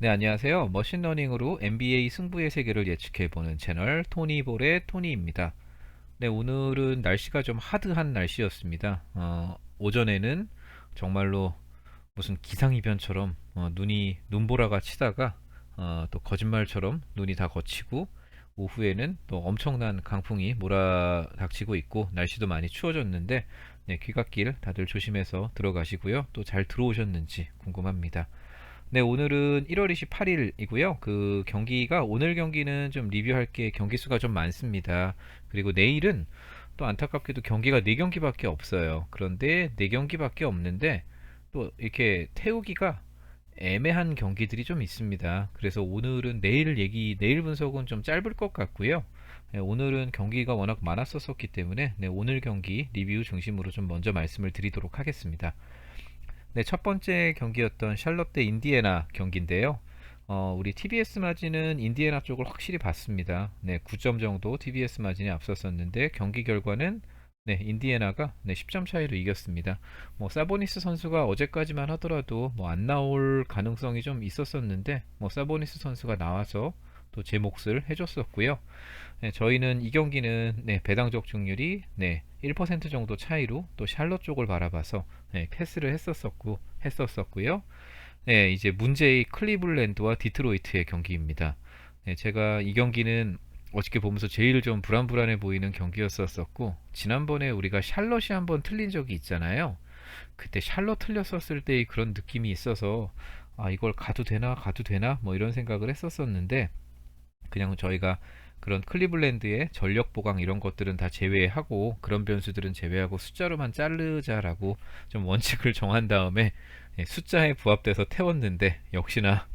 네, 안녕하세요. 머신러닝으로 NBA 승부의 세계를 예측해보는 채널 토니볼의 토니입니다. 네, 오늘은 날씨가 좀 하드한 날씨였습니다. 오전에는 정말로 무슨 기상이변처럼 눈보라가 치다가 또 거짓말처럼 눈이 다 거치고 오후에는 또 엄청난 강풍이 몰아닥치고 있고 날씨도 많이 추워졌는데 네, 귀갓길 다들 조심해서 들어가시고요. 또 잘 들어오셨는지 궁금합니다. 네, 오늘은 1월 28일이고요. 그 경기가 오늘 경기는 좀 리뷰할 게 경기 수가 좀 많습니다. 그리고 내일은 또 안타깝게도 경기가 4경기밖에 없어요. 그런데 4경기밖에 없는데 또 이렇게 태우기가 애매한 경기들이 좀 있습니다. 그래서 오늘은 내일 분석은 좀 짧을 것 같고요. 네, 오늘은 경기가 워낙 많았었기 때문에 네, 오늘 경기 리뷰 중심으로 좀 먼저 말씀을 드리도록 하겠습니다. 네, 첫 번째 경기였던 샬럿 대 인디애나 경기인데요. 우리 TBS 마진은 인디애나 쪽을 확실히 봤습니다. 네, 9점 정도 TBS 마진이 앞섰었는데 경기 결과는 네, 인디애나가 네, 10점 차이로 이겼습니다. 뭐 사보니스 선수가 어제까지만 하더라도 뭐 안 나올 가능성이 좀 있었었는데 뭐 사보니스 선수가 나와서 또 제 몫을 해줬었고요. 네, 저희는 이 경기는 네, 배당 적중률이 네, 1% 정도 차이로 또 샬럿 쪽을 바라봐서 네, 패스를 했었고요. 네, 이제 문제의 클리블랜드와 디트로이트의 경기입니다. 네, 제가 이 경기는 어저께 보면서 제일 좀 불안불안해 보이는 경기였었고 지난번에 우리가 샬럿이 한번 틀린 적이 있잖아요. 그때 샬럿 틀렸었을 때의 그런 느낌이 있어서 아, 이걸 가도 되나 뭐 이런 생각을 했었었는데 그냥 저희가 그런 클리블랜드의 전력 보강 이런 것들은 다 제외하고 그런 변수들은 제외하고 숫자로만 자르자라고 좀 원칙을 정한 다음에 숫자에 부합돼서 태웠는데 역시나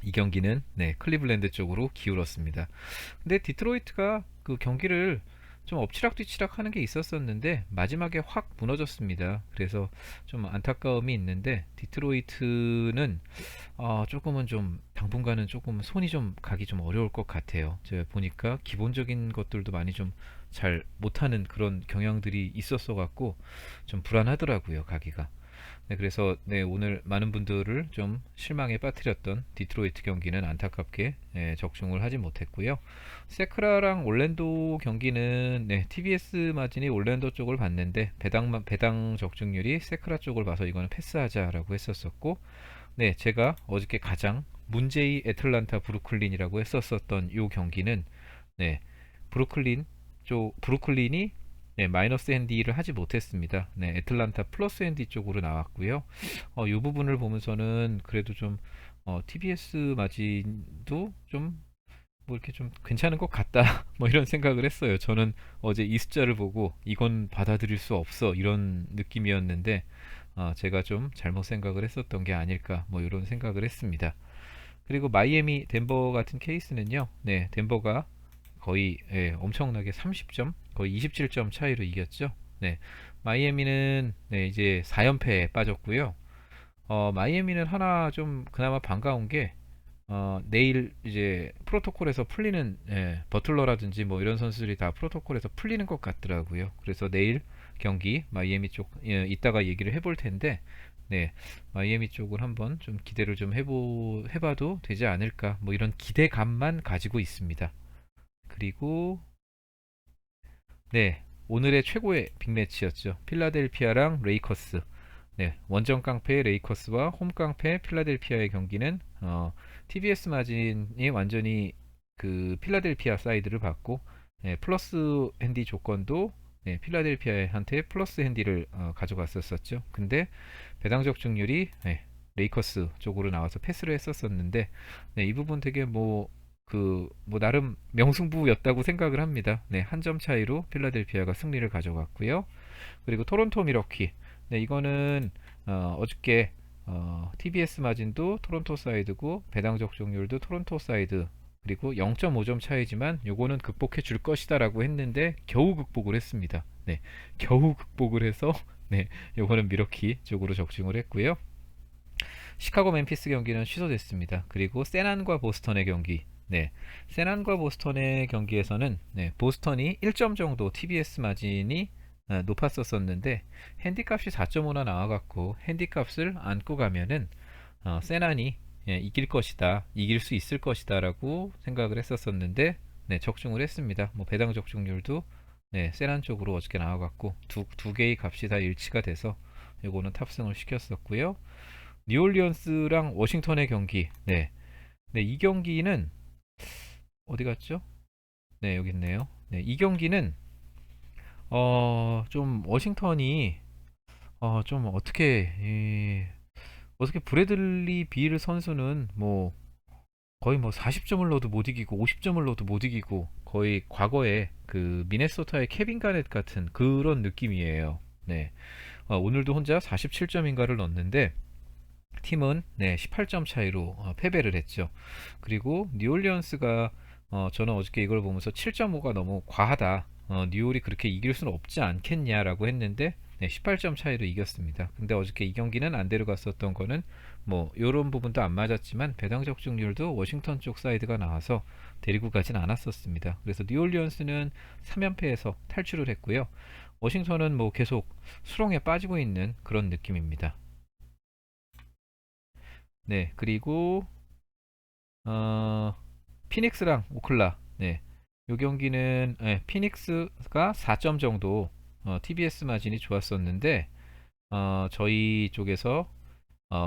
이 경기는 네, 클리블랜드 쪽으로 기울었습니다. 근데 디트로이트가 그 경기를 좀 엎치락뒤치락 하는 게 있었었는데 마지막에 확 무너졌습니다. 그래서 좀 안타까움이 있는데 디트로이트는 조금은 좀 당분간은 조금 손이 좀 가기 좀 어려울 것 같아요. 제가 보니까 기본적인 것들도 많이 좀 잘 못하는 그런 경향들이 있었어 갖고 좀 불안하더라고요, 가기가. 네, 그래서 네, 오늘 많은 분들을 좀 실망에 빠뜨렸던 디트로이트 경기는 안타깝게 적중을 하지 못했고요. 세크라랑 올랜도 경기는 네, TBS 마진이 올랜도 쪽을 봤는데 배당 적중률이 세크라 쪽을 봐서 이거는 패스하자라고 했었었고, 네, 제가 어저께 가장 문제의 애틀란타 브루클린이라고 했었었던 이 경기는 네, 브루클린이 네, 마이너스 핸디를 하지 못했습니다. 네, 애틀란타 플러스 핸디 쪽으로 나왔고요. 이 부분을 보면서는 그래도 좀 TBS 마진도 좀 뭐 이렇게 좀 괜찮은 것 같다 뭐 이런 생각을 했어요. 저는 어제 이 숫자를 보고 이건 받아들일 수 없어 이런 느낌이었는데 제가 좀 잘못 생각을 했었던 게 아닐까 뭐 이런 생각을 했습니다. 그리고 마이애미 덴버 같은 케이스는요. 네, 덴버가 거의 엄청나게 30점, 거의 27점 차이로 이겼죠. 네, 마이애미는 네, 이제 4연패에 빠졌고요. 마이애미는 하나 좀 그나마 반가운 게 내일 이제 프로토콜에서 풀리는 버틀러라든지 뭐 이런 선수들이 다 프로토콜에서 풀리는 것 같더라고요. 그래서 내일 경기 마이애미 쪽 이따가 얘기를 해볼 텐데 네, 마이애미 쪽을 한번 좀 기대를 좀 해봐도 되지 않을까 뭐 이런 기대감만 가지고 있습니다. 그리고 네, 오늘의 최고의 빅매치였죠. 필라델피아랑 레이커스. 네, 원정 깡패 레이커스와 홈 깡패 필라델피아의 경기는 TBS 마진이 완전히 그 필라델피아 사이드를 받고 플러스 핸디 조건도 필라델피아한테 플러스 핸디를 가져갔었었죠. 근데 배당 적중률이 레이커스 쪽으로 나와서 패스를 했었었는데 이 부분 되게 뭐 나름 명승부였다고 생각을 합니다. 네, 한 점 차이로 필라델피아가 승리를 가져갔고요. 그리고 토론토 미러키. 네, 이거는 어저께 TBS 마진도 토론토 사이드고 배당 적중률도 토론토 사이드 그리고 0.5점 차이지만 요거는 극복해 줄 것이다라고 했는데 겨우 극복을 했습니다. 네, 겨우 극복을 해서 네, 요거는 미러키 쪽으로 적중을 했고요. 시카고 맨피스 경기는 취소됐습니다. 그리고 세난과 보스턴의 경기. 네, 세난과 보스턴의 경기에서는 네, 보스턴이 1점 정도 TBS 마진이 높았었었는데 핸디값이 4.5나 나와갖고 핸디값을 안고 가면은 세난이 예, 이길 것이다, 이길 수 있을 것이다라고 생각을 했었었는데, 네, 적중을 했습니다. 뭐 배당 적중률도 네, 세란 쪽으로 어저께 나와갖고 두 개의 값이 다 일치가 돼서 요거는 탑승을 시켰었고요. 뉴올리언스랑 워싱턴의 경기, 네, 네, 이 경기는 어디 갔죠? 네, 여기 있네요. 네, 이 경기는 좀 워싱턴이 좀 어떻게 브래들리 빌 선수는 뭐 거의 뭐 40점을 넣어도 못 이기고 50점을 넣어도 못 이기고 거의 과거에 그 미네소타의 케빈 가넷 같은 그런 느낌이에요. 네. 오늘도 혼자 47점인가를 넣었는데 팀은 네, 18점 차이로 패배를 했죠. 그리고 뉴올리언스가 저는 어저께 이걸 보면서 7.5가 너무 과하다. 뉴올이 그렇게 이길 수는 없지 않겠냐라고 했는데 네, 18점 차이로 이겼습니다. 근데 어저께 이 경기는 안 데려갔었던 거는 뭐 요런 부분도 안 맞았지만 배당 적중률도 워싱턴 쪽 사이드가 나와서 데리고 가진 않았었습니다. 그래서 뉴올리언스는 3연패에서 탈출을 했고요. 워싱턴은 뭐 계속 수렁에 빠지고 있는 그런 느낌입니다. 네, 그리고 어, 피닉스랑 오클라. 네. 요 경기는 피닉스가 4점 정도 TBS 마진이 좋았었는데 저희 쪽에서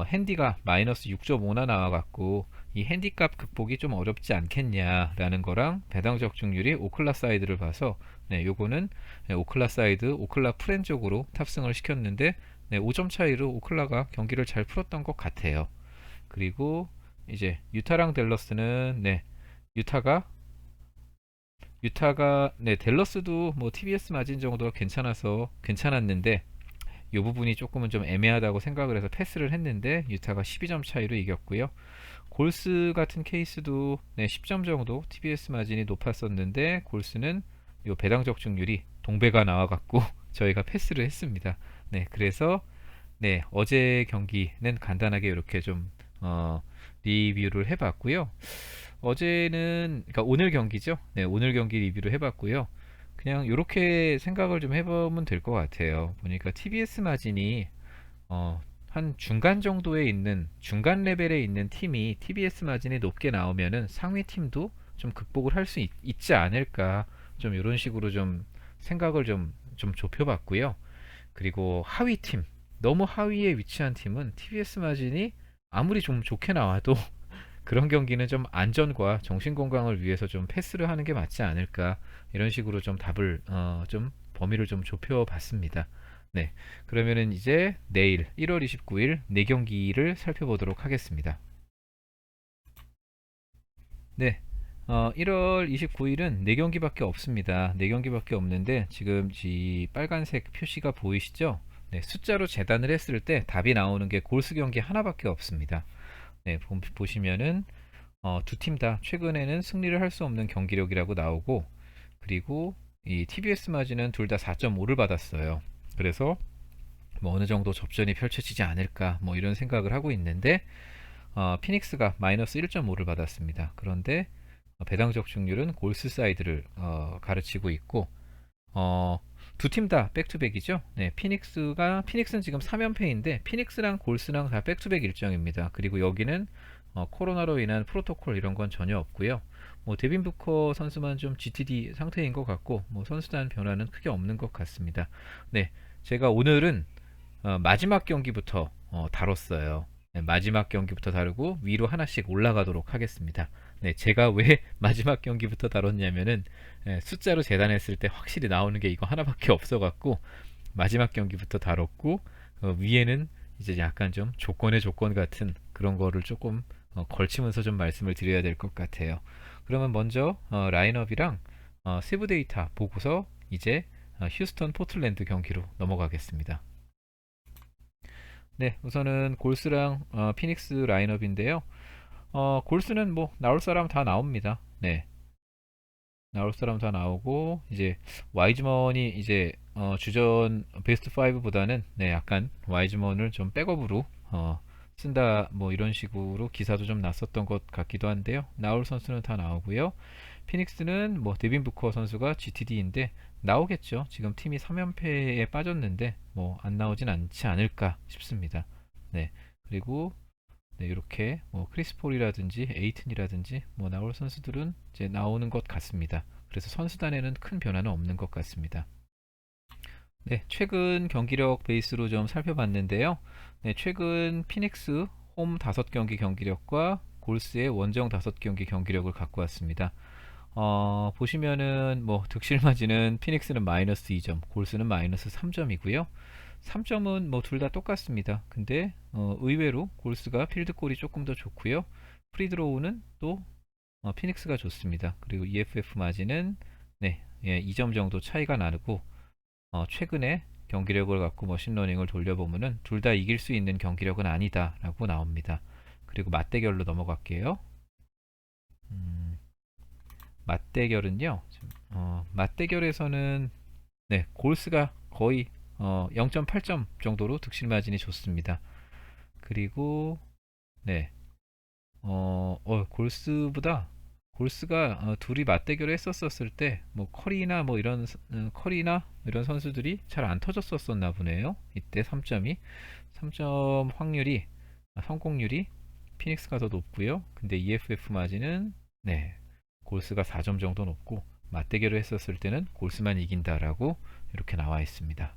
핸디가 마이너스 6.5나 나와갖고 이 핸디값 극복이 좀 어렵지 않겠냐라는 거랑 배당 적중률이 오클라 사이드를 봐서 네, 요거는 오클라 사이드, 오클라 프렌 쪽으로 탑승을 시켰는데 네, 5점 차이로 오클라가 경기를 잘 풀었던 것 같아요. 그리고 이제 유타랑 댈러스는 네, 유타가 네, 댈러스도 뭐 TBS 마진 정도가 괜찮아서 괜찮았는데 이 부분이 조금은 좀 애매하다고 생각을 해서 패스를 했는데 유타가 12점 차이로 이겼고요. 골스 같은 케이스도 네, 10점 정도 TBS 마진이 높았었는데 골스는 요 배당 적중률이 동배가 나와갖고 저희가 패스를 했습니다. 네, 그래서 네, 어제 경기는 간단하게 이렇게 좀 리뷰를 해봤고요. 어제는 그러니까 오늘 경기죠. 네, 오늘 경기 리뷰를 해봤고요. 그냥 이렇게 생각을 좀 해보면 될 것 같아요. 보니까 TBS 마진이 한 중간 정도에 있는 중간 레벨에 있는 팀이 TBS 마진이 높게 나오면은 상위 팀도 좀 극복을 할 수 있지 않을까, 좀 이런 식으로 좀 생각을 좀 좁혀봤고요. 그리고 하위 팀, 너무 하위에 위치한 팀은 TBS 마진이 아무리 좀 좋게 나와도 그런 경기는 좀 안전과 정신 건강을 위해서 좀 패스를 하는 게 맞지 않을까, 이런 식으로 좀 답을 좀 범위를 좀 좁혀 봤습니다. 네. 그러면은 이제 내일 1월 29일 4경기를 살펴보도록 하겠습니다. 네. 1월 29일은 4경기밖에 없습니다. 4경기밖에 없는데 지금 이 빨간색 표시가 보이시죠? 네, 숫자로 재단을 했을 때 답이 나오는 게 골수 경기 하나밖에 없습니다. 네, 보시면은 두 팀 다 최근에는 승리를 할 수 없는 경기력이라고 나오고, 그리고 이 TBS 마진은 둘 다 4.5를 받았어요. 그래서 뭐 어느 정도 접전이 펼쳐지지 않을까 뭐 이런 생각을 하고 있는데 피닉스가 마이너스 1.5를 받았습니다. 그런데 배당 적중률은 골스 사이드를 가르치고 있고 어, 두 팀 다 백투백이죠. 네, 피닉스는 지금 3연패인데 피닉스랑 골스랑 다 백투백 일정입니다. 그리고 여기는 코로나로 인한 프로토콜 이런 건 전혀 없고요. 뭐 데빈 부커 선수만 좀 GTD 상태인 것 같고 뭐 선수단 변화는 크게 없는 것 같습니다. 네, 제가 오늘은 마지막 경기부터 다뤘어요. 네, 마지막 경기부터 다루고 위로 하나씩 올라가도록 하겠습니다. 네, 제가 왜 마지막 경기부터 다뤘냐면은 숫자로 재단했을 때 확실히 나오는 게 이거 하나밖에 없어갖고 마지막 경기부터 다뤘고 위에는 이제 약간 좀 조건의 조건 같은 그런 거를 조금 걸치면서 좀 말씀을 드려야 될 것 같아요. 그러면 먼저 라인업이랑 세부 데이터 보고서 이제 휴스턴 포틀랜드 경기로 넘어가겠습니다. 네, 우선은 골스랑 피닉스 라인업인데요. 골스는 뭐 나올 사람 다 나옵니다. 네, 나올 사람 다 나오고 이제 와이즈먼이 이제 주전 베스트 5보다는 네, 약간 와이즈먼을 좀 백업으로 쓴다 뭐 이런 식으로 기사도 좀 났었던 것 같기도 한데요. 나올 선수는 다 나오고요. 피닉스는 뭐 데빈 부커 선수가 GTD인데 나오겠죠. 지금 팀이 3연패에 빠졌는데 뭐 안 나오진 않지 않을까 싶습니다. 네. 그리고 네, 이렇게 뭐 크리스 폴이라든지 에이튼이라든지 뭐 나올 선수들은 이제 나오는 것 같습니다. 그래서 선수단에는 큰 변화는 없는 것 같습니다. 네, 최근 경기력 베이스로 좀 살펴봤는데요. 네, 최근 피닉스 홈 5경기 경기력과 골스의 원정 5경기 경기력을 갖고 왔습니다. 보시면은 뭐 득실맞이는 피닉스는 마이너스 2점, 골스는 마이너스 3점이고요. 3점은 뭐 둘 다 똑같습니다. 근데 의외로 골스가 필드골이 조금 더 좋고요. 프리드로우는 또 피닉스가 좋습니다. 그리고 EFF 마진은 네, 예, 2점 정도 차이가 나고 최근에 경기력을 갖고 머신러닝을 돌려보면은 둘 다 이길 수 있는 경기력은 아니다라고 나옵니다. 그리고 맞대결로 넘어갈게요. 음, 맞대결은요. 맞대결에서는 네, 골스가 거의 0.8점 정도로 득실 마진이 좋습니다. 그리고 네, 골스보다 골스가 둘이 맞대결을 했었을 때 뭐 커리나 이런 선수들이 잘 안 터졌었었나 보네요. 이때 3점 확률이 성공률이 피닉스가 더 높고요. 근데 EFF 마진은 네, 골스가 4점 정도 높고 맞대결을 했었을 때는 골스만 이긴다라고 이렇게 나와 있습니다.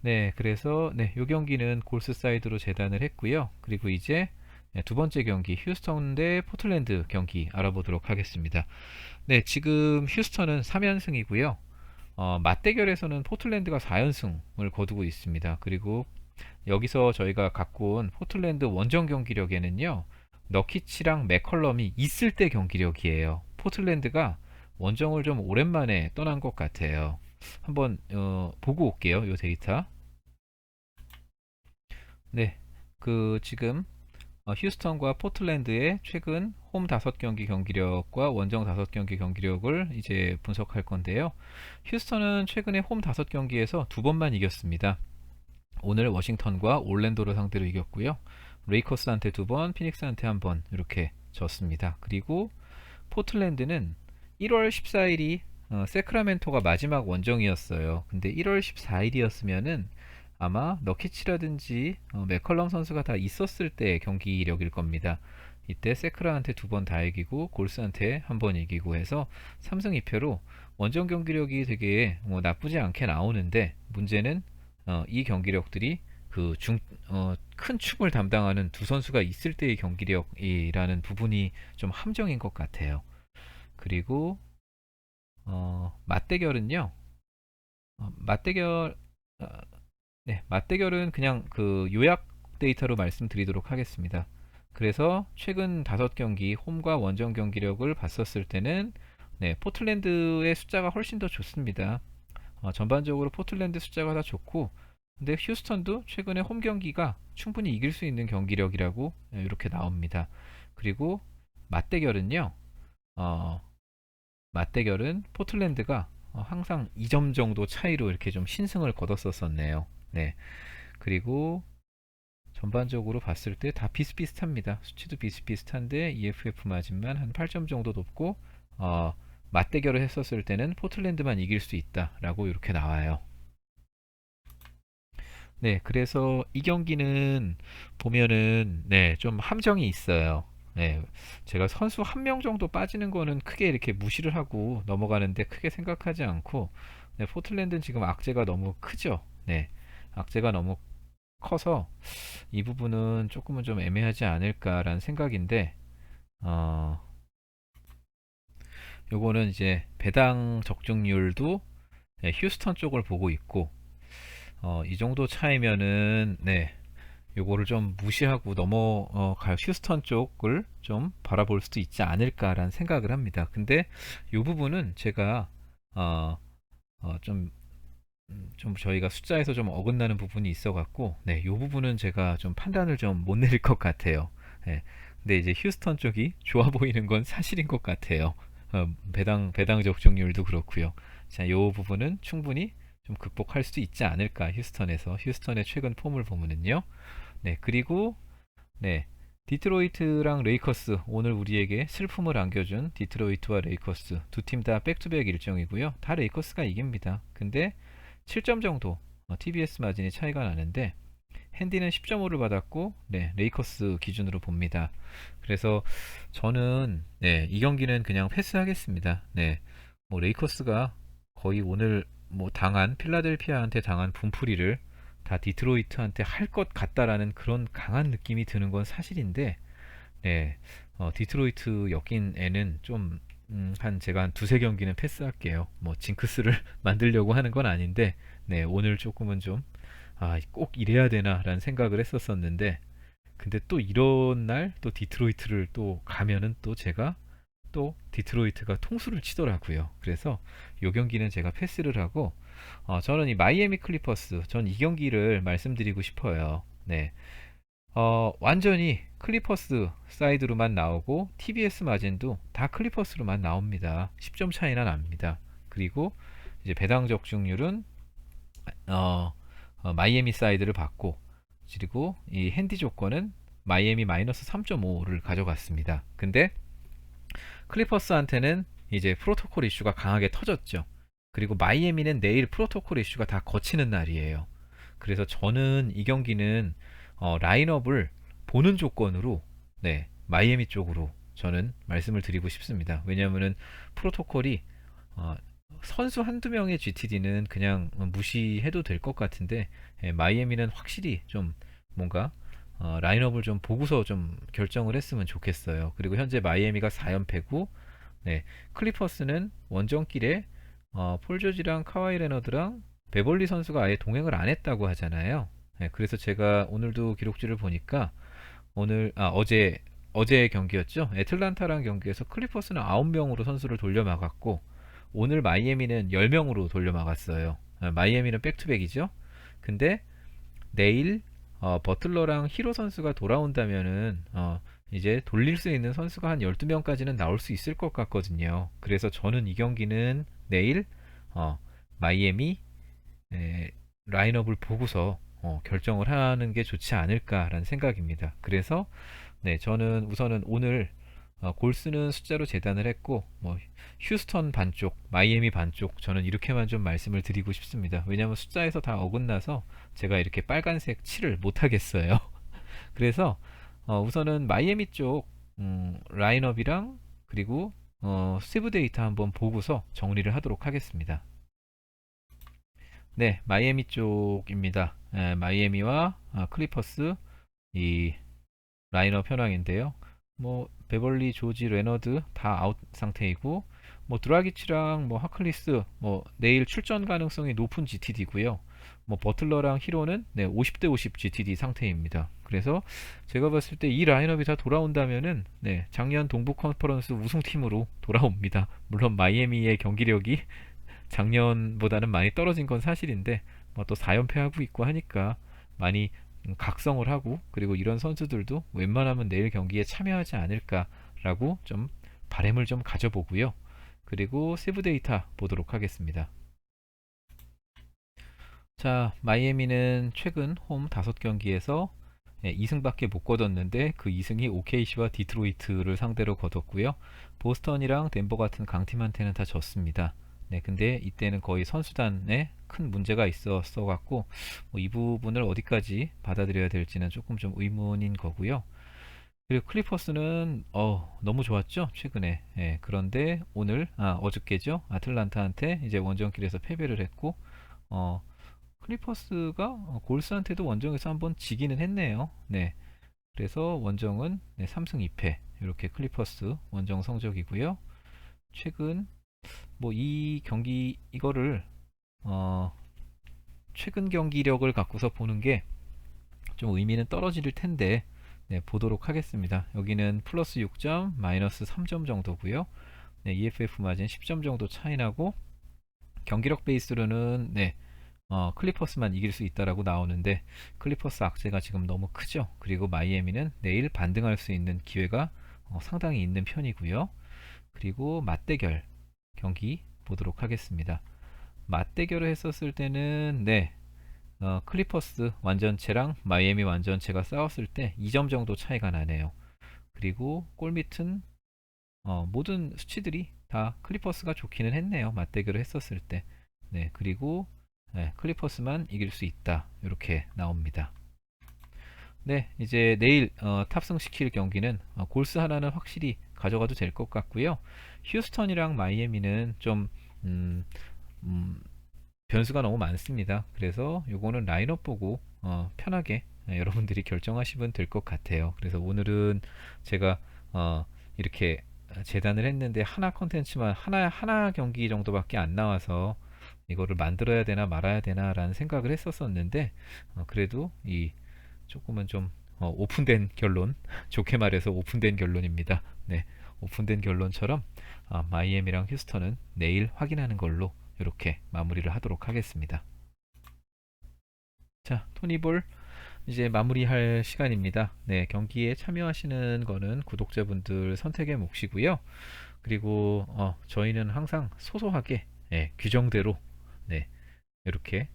네, 그래서 네, 요 경기는 골스 사이드로 재단을 했고요. 그리고 이제 네, 두 번째 경기 휴스턴 대 포틀랜드 경기 알아보도록 하겠습니다. 네, 지금 휴스턴은 3연승이고요. 맞대결에서는 포틀랜드가 4연승을 거두고 있습니다. 그리고 여기서 저희가 갖고 온 포틀랜드 원정 경기력에는요. 너키치랑 맥컬럼이 있을 때 경기력이에요. 포틀랜드가 원정을 좀 오랜만에 떠난 것 같아요. 한번 보고 올게요. 이 데이터. 네, 그 지금 휴스턴과 포틀랜드의 최근 홈 5경기 경기력과 원정 5경기 경기력을 이제 분석할 건데요. 휴스턴은 최근에 홈 5경기에서 두 번만 이겼습니다. 오늘 워싱턴과 올랜도를 상대로 이겼고요. 레이커스한테 두 번, 피닉스한테 한 번 이렇게 졌습니다. 그리고 포틀랜드는 1월 14일이 세크라멘토가 마지막 원정이었어요. 근데 1월 14일이었으면은 아마 너키치라든지 맥컬럼 선수가 다 있었을 때 경기력일 겁니다. 이때 세크라한테 두 번 다 이기고 골스한테 한 번 이기고 해서 3승 2패로 원정 경기력이 되게 나쁘지 않게 나오는데 문제는 이 경기력들이 큰 춤을 담당하는 두 선수가 있을 때의 경기력이라는 부분이 좀 함정인 것 같아요. 그리고 맞대결은요. 맞대결 어, 네, 맞대결은 그냥 그 요약 데이터로 말씀드리도록 하겠습니다. 그래서 최근 5경기 홈과 원정 경기력을 봤었을 때는 네, 포틀랜드의 숫자가 훨씬 더 좋습니다. 전반적으로 포틀랜드 숫자가 더 좋고 근데 휴스턴도 최근에 홈 경기가 충분히 이길 수 있는 경기력이라고 이렇게 나옵니다. 그리고 맞대결은요. 어, 맞대결은 포틀랜드가 항상 2점 정도 차이로 이렇게 좀 신승을 거뒀었었네요. 네. 그리고 전반적으로 봤을 때 다 비슷비슷합니다. 수치도 비슷비슷한데 EFF 마진만 한 8점 정도 높고 맞대결을 했었을 때는 포틀랜드만 이길 수 있다라고 이렇게 나와요. 네, 그래서 이 경기는 보면은 네, 좀 함정이 있어요. 네, 제가 선수 한 명 정도 빠지는 거는 크게 이렇게 무시를 하고 넘어가는데 크게 생각하지 않고 네, 포틀랜드는 지금 악재가 너무 크죠. 네, 악재가 너무 커서 이 부분은 조금은 좀 애매하지 않을까라는 생각인데 어, 요거는 이제 배당 적중률도 네, 휴스턴 쪽을 보고 있고 이 정도 차이면은 네, 요거를 좀 무시하고 넘어갈 휴스턴 쪽을 좀 바라볼 수도 있지 않을까라는 생각을 합니다. 근데 이 부분은 제가 어, 좀, 좀 저희가 숫자에서 좀 어긋나는 부분이 있어 갖고 네, 이 부분은 제가 좀 판단을 좀 못 내릴 것 같아요. 네, 근데 이제 휴스턴 쪽이 좋아 보이는 건 사실인 것 같아요. 배당 적중률도 그렇고요. 자, 이 부분은 충분히 좀 극복할 수 있지 않을까 휴스턴에서 휴스턴의 최근 폼을 보면은요. 네, 그리고 네, 디트로이트랑 레이커스 오늘 우리에게 슬픔을 안겨준 디트로이트와 레이커스 두 팀 다 백투백 일정이고요. 다 레이커스가 이깁니다. 근데 7점 정도 TBS 마진이 차이가 나는데 핸디는 10.5를 받았고, 네, 레이커스 기준으로 봅니다. 그래서 저는 네, 이 경기는 그냥 패스하겠습니다. 네, 뭐 레이커스가 거의 오늘 뭐 당한 필라델피아한테 당한 분풀이를 다 디트로이트한테 할 것 같다라는 그런 강한 느낌이 드는 건 사실인데, 네, 디트로이트 엮인 애는 좀 제가 한 두세 경기는 패스할게요. 뭐 징크스를 만들려고 하는 건 아닌데, 네, 오늘 조금은 좀 꼭 이래야 되나라는 생각을 했었었는데, 근데 또 이런 날 또 디트로이트를 또 가면은 또 제가 또 디트로이트가 통수를 치더라고요. 그래서 요 경기는 제가 패스를 하고, 저는 이 마이애미 클리퍼스, 전 이 경기를 말씀드리고 싶어요. 네, 완전히 클리퍼스 사이드로만 나오고 TBS 마진도 다 클리퍼스로만 나옵니다. 10점 차이나 납니다. 그리고 이제 배당 적중률은 마이애미 사이드를 받고, 그리고 이 핸디 조건은 마이애미 마이너스 3.5를 가져갔습니다. 근데 클리퍼스한테는 이제 프로토콜 이슈가 강하게 터졌죠. 그리고 마이애미는 내일 프로토콜 이슈가 다 거치는 날이에요. 그래서 저는 이 경기는 라인업을 보는 조건으로 네, 마이애미 쪽으로 저는 말씀을 드리고 싶습니다. 왜냐하면은 프로토콜이 어, 선수 한두 명의 GTD는 그냥 무시해도 될 것 같은데, 마이애미는 확실히 좀 뭔가 라인업을 좀 보고서 좀 결정을 했으면 좋겠어요. 그리고 현재 마이애미가 4연패고, 네, 클리퍼스는 원정길에 폴 조지랑 카와이 레너드랑 베벌리 선수가 아예 동행을 안 했다고 하잖아요. 네, 그래서 제가 오늘도 기록지를 보니까 어제 경기였죠. 애틀란타랑 경기에서 클리퍼스는 9명으로 선수를 돌려막았고, 오늘 마이애미는 10명으로 돌려막았어요. 마이애미는 백투백이죠. 근데 내일 버틀러랑 히로 선수가 돌아온다면은 이제 돌릴 수 있는 선수가 한 12명까지는 나올 수 있을 것 같거든요. 그래서 저는 이 경기는 내일 마이애미 라인업을 보고서 결정을 하는 게 좋지 않을까라는 생각입니다. 그래서 네, 저는 우선은 오늘 골스는 숫자로 재단을 했고, 뭐 휴스턴 반쪽, 마이애미 반쪽, 저는 이렇게만 좀 말씀을 드리고 싶습니다. 왜냐하면 숫자에서 다 어긋나서 제가 이렇게 빨간색 칠을 못 하겠어요. 그래서 우선은 마이애미 쪽 라인업이랑, 그리고 세브 데이터 한번 보고서 정리를 하도록 하겠습니다. 네, 마이애미 쪽입니다. 마이애미와 클리퍼스 이 라인업 현황인데요. 뭐 베벌리, 조지, 레너드 다 아웃 상태이고, 뭐 드라기치랑 뭐 하클리스 뭐 내일 출전 가능성이 높은 GTD고요. 뭐 버틀러랑 히로는 네, 50대 50 GTD 상태입니다. 그래서 제가 봤을 때 이 라인업이 다 돌아온다면은 네, 작년 동부 컨퍼런스 우승팀으로 돌아옵니다. 물론 마이애미의 경기력이 작년보다는 많이 떨어진 건 사실인데, 뭐 또 4연패하고 있고 하니까 많이 각성을 하고, 그리고 이런 선수들도 웬만하면 내일 경기에 참여하지 않을까라고 좀 바람을 좀 가져보고요. 그리고 세부 데이터 보도록 하겠습니다. 자, 마이애미는 최근 홈 5경기에서 2승밖에 못 거뒀는데, 그 2승이 OKC와 디트로이트를 상대로 거뒀고요. 보스턴이랑 덴버 같은 강팀한테는 다 졌습니다. 네, 근데 이때는 거의 선수단에 큰 문제가 있었어 갖고 이 부분을 어디까지 받아들여야 될지는 조금 좀 의문인 거고요. 그리고 클리퍼스는 너무 좋았죠 최근에. 그런데 오늘 어저께죠, 아틀란타한테 이제 원정길에서 패배를 했고, 어, 클리퍼스가 골스한테도 원정에서 한번 지기는 했네요. 네, 그래서 원정은 네, 3승 2패 이렇게 클리퍼스 원정 성적이고요. 최근 뭐 이 경기 이거를 어, 최근 경기력을 갖고서 보는 게 좀 의미는 떨어질 텐데, 네, 보도록 하겠습니다. 여기는 플러스 6점, 마이너스 3점 정도고요. 네, EFF 마진 10점 정도 차이 나고, 경기력 베이스로는 네, 클리퍼스만 이길 수 있다라고 나오는데, 클리퍼스 악재가 지금 너무 크죠. 그리고 마이애미는 내일 반등할 수 있는 기회가 상당히 있는 편이고요. 그리고 맞대결 경기 보도록 하겠습니다. 맞대결을 했었을 때는 네, 클리퍼스 완전체랑 마이애미 완전체가 싸웠을 때 2점 정도 차이가 나네요. 그리고 골밑은 모든 수치들이 다 클리퍼스가 좋기는 했네요. 맞대결을 했었을 때. 네, 그리고 네, 클리퍼스만 이길 수 있다. 이렇게 나옵니다. 네, 이제 내일 탑승시킬 경기는 골스 하나는 확실히 가져가도 될 것 같고요. 휴스턴이랑 마이애미는 좀 음, 음, 변수가 너무 많습니다. 그래서 요거는 라인업 보고 편하게 여러분들이 결정하시면 될 것 같아요. 그래서 오늘은 제가 이렇게 재단을 했는데 하나 컨텐츠만 하나 경기 정도밖에 안 나와서 이거를 만들어야 되나 말아야 되나라는 생각을 했었었는데 그래도 이 조금은 좀 오픈된 결론, 좋게 말해서 오픈된 결론입니다. 네, 오픈된 결론처럼 마이애미랑 휴스턴은 내일 확인하는 걸로 이렇게 마무리를 하도록 하겠습니다. 자, 토니볼 이제 마무리할 시간입니다. 네, 경기에 참여하시는 거는 구독자분들 선택의 몫이고요. 그리고 저희는 항상 소소하게 규정대로 네, 이렇게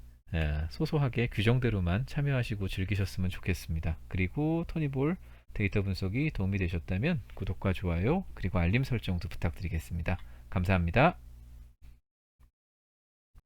소소하게 규정대로만 참여하시고 즐기셨으면 좋겠습니다. 그리고 토니볼 데이터 분석이 도움이 되셨다면 구독과 좋아요 그리고 알림 설정도 부탁드리겠습니다. 감사합니다.